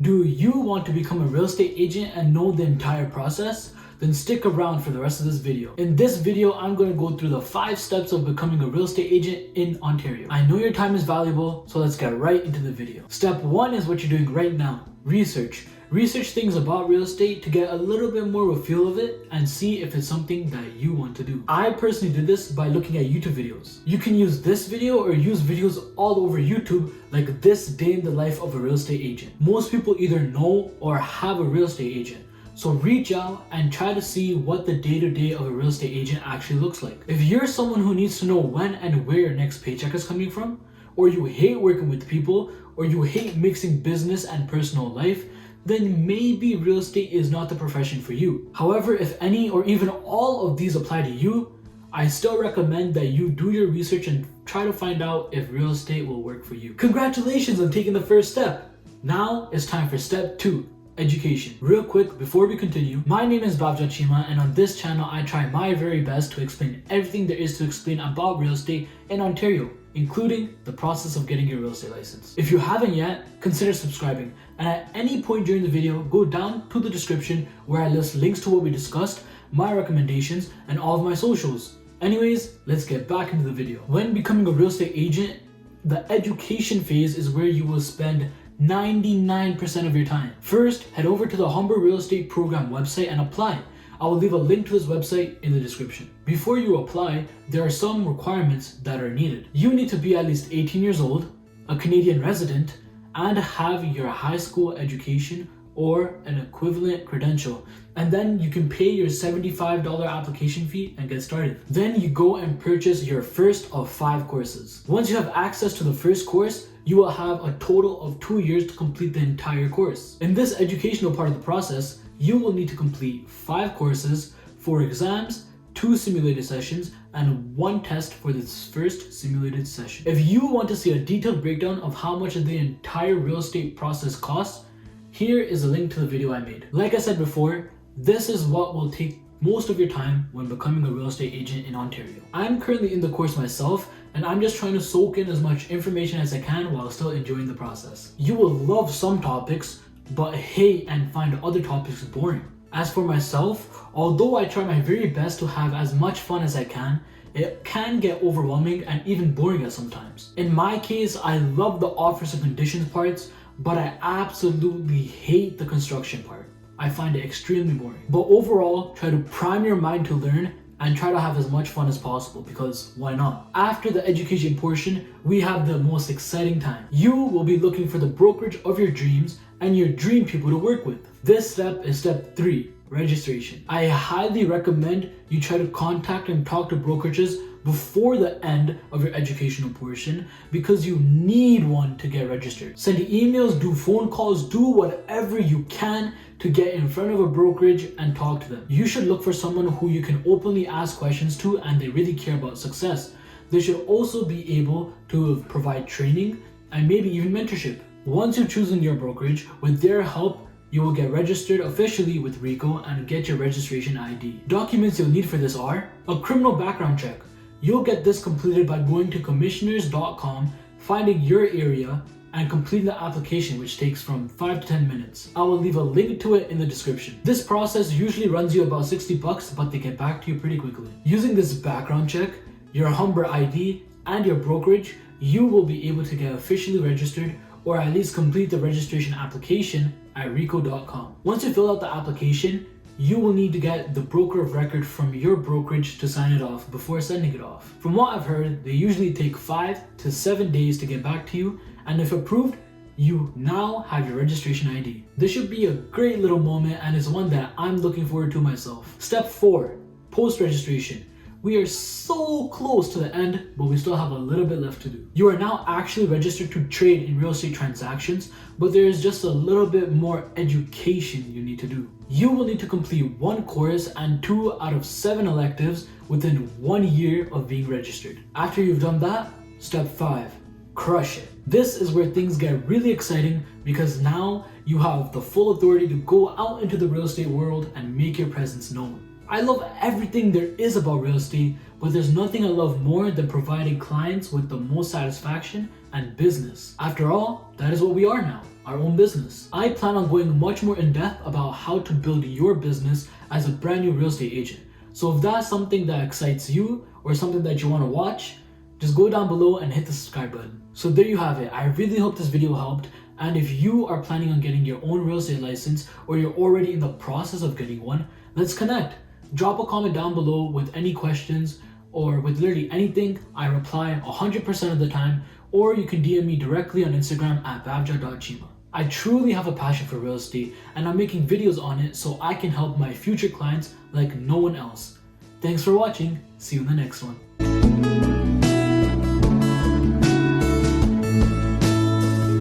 Do you want to become a real estate agent and know the entire process? Then stick around for the rest of this video. In this video, I'm going to go through the 5 steps of becoming a real estate agent in Ontario. I know your time is valuable, so let's get right into the video. Step 1 is what you're doing right now. Research. Research things about real estate to get a little bit more of a feel of it and see if it's something that you want to do. I personally did this by looking at YouTube videos. You can use this video or use videos all over YouTube like this day in the life of a real estate agent. Most people either know or have a real estate agent. So reach out and try to see what the day-to-day of a real estate agent actually looks like. If you're someone who needs to know when and where your next paycheck is coming from, or you hate working with people, or you hate mixing business and personal life, then maybe real estate is not the profession for you. However, if any or even all of these apply to you, I still recommend that you do your research and try to find out if real estate will work for you. Congratulations on taking the first step. Now it's time for step 2. Education. Real quick, before we continue, my name is Babja Chima, and on this channel I try my very best to explain everything there is to explain about real estate in Ontario, including the process of getting your real estate license. If you haven't yet, consider subscribing, and at any point during the video, go down to the description where I list links to what we discussed, my recommendations, and all of my socials. Anyways, let's get back into the video. When becoming a real estate agent, the education phase is where you will spend 99% of your time. First, head over to the Humber Real Estate program website and apply. I will leave a link to this website in the description. Before you apply, there are some requirements that are needed. You need to be at least 18 years old, a Canadian resident, and have your high school education or an equivalent credential. And then you can pay your $75 application fee and get started. Then you go and purchase your first of 5 courses. Once you have access to the first course, you will have a total of 2 years to complete the entire course. In this educational part of the process, you will need to complete 5 courses, 4 exams, 2 simulated sessions, and 1 test for this first simulated session. If you want to see a detailed breakdown of how much the entire real estate process costs, here is a link to the video I made. Like I said before, this is what will take most of your time when becoming a real estate agent in Ontario. I'm currently in the course myself, and I'm just trying to soak in as much information as I can while still enjoying the process. You will love some topics, but hate and find other topics boring. As for myself, although I try my very best to have as much fun as I can, it can get overwhelming and even boring at sometimes. In my case, I love the offers and conditions parts, but I absolutely hate the construction part. I find it extremely boring. But overall, try to prime your mind to learn and try to have as much fun as possible, because why not? After the education portion, we have the most exciting time. You will be looking for the brokerage of your dreams and your dream people to work with. This step is step 3, registration. I highly recommend you try to contact and talk to brokerages before the end of your educational portion, because you need one to get registered. Send emails, do phone calls, do whatever you can to get in front of a brokerage and talk to them. You should look for someone who you can openly ask questions to and they really care about success. They should also be able to provide training and maybe even mentorship. Once you've chosen your brokerage, with their help, you will get registered officially with RICO and get your registration ID. Documents you'll need for this are a criminal background check. You'll get this completed by going to commissioners.com, finding your area, and completing the application, which takes from 5 to 10 minutes. I will leave a link to it in the description. This process usually runs you about $60, but they get back to you pretty quickly. Using this background check, your Humber ID, and your brokerage, you will be able to get officially registered, or at least complete the registration application at rico.com. Once you fill out the application, you will need to get the broker of record from your brokerage to sign it off before sending it off. From what I've heard, they usually take 5 to 7 days to get back to you, and if approved, you now have your registration ID. This should be a great little moment and is one that I'm looking forward to myself. Step 4, post-registration. We are so close to the end, but we still have a little bit left to do. You are now actually registered to trade in real estate transactions, but there is just a little bit more education you need to do. You will need to complete 1 course and 2 out of 7 electives within 1 year of being registered. After you've done that, step 5, crush it. This is where things get really exciting, because now you have the full authority to go out into the real estate world and make your presence known. I love everything there is about real estate, but there's nothing I love more than providing clients with the most satisfaction and business. After all, that is what we are now. our own business. I plan on going much more in depth about how to build your business as a brand new real estate agent. So if that's something that excites you or something that you want to watch, just go down below and hit the subscribe button. So there you have it. I really hope this video helped. And if you are planning on getting your own real estate license or you're already in the process of getting one, let's connect. Drop a comment down below with any questions or with literally anything. I reply 100% of the time, or you can DM me directly on Instagram at babja.chima. I truly have a passion for real estate and I'm making videos on it so I can help my future clients like no one else. Thanks for watching. See you in the next one.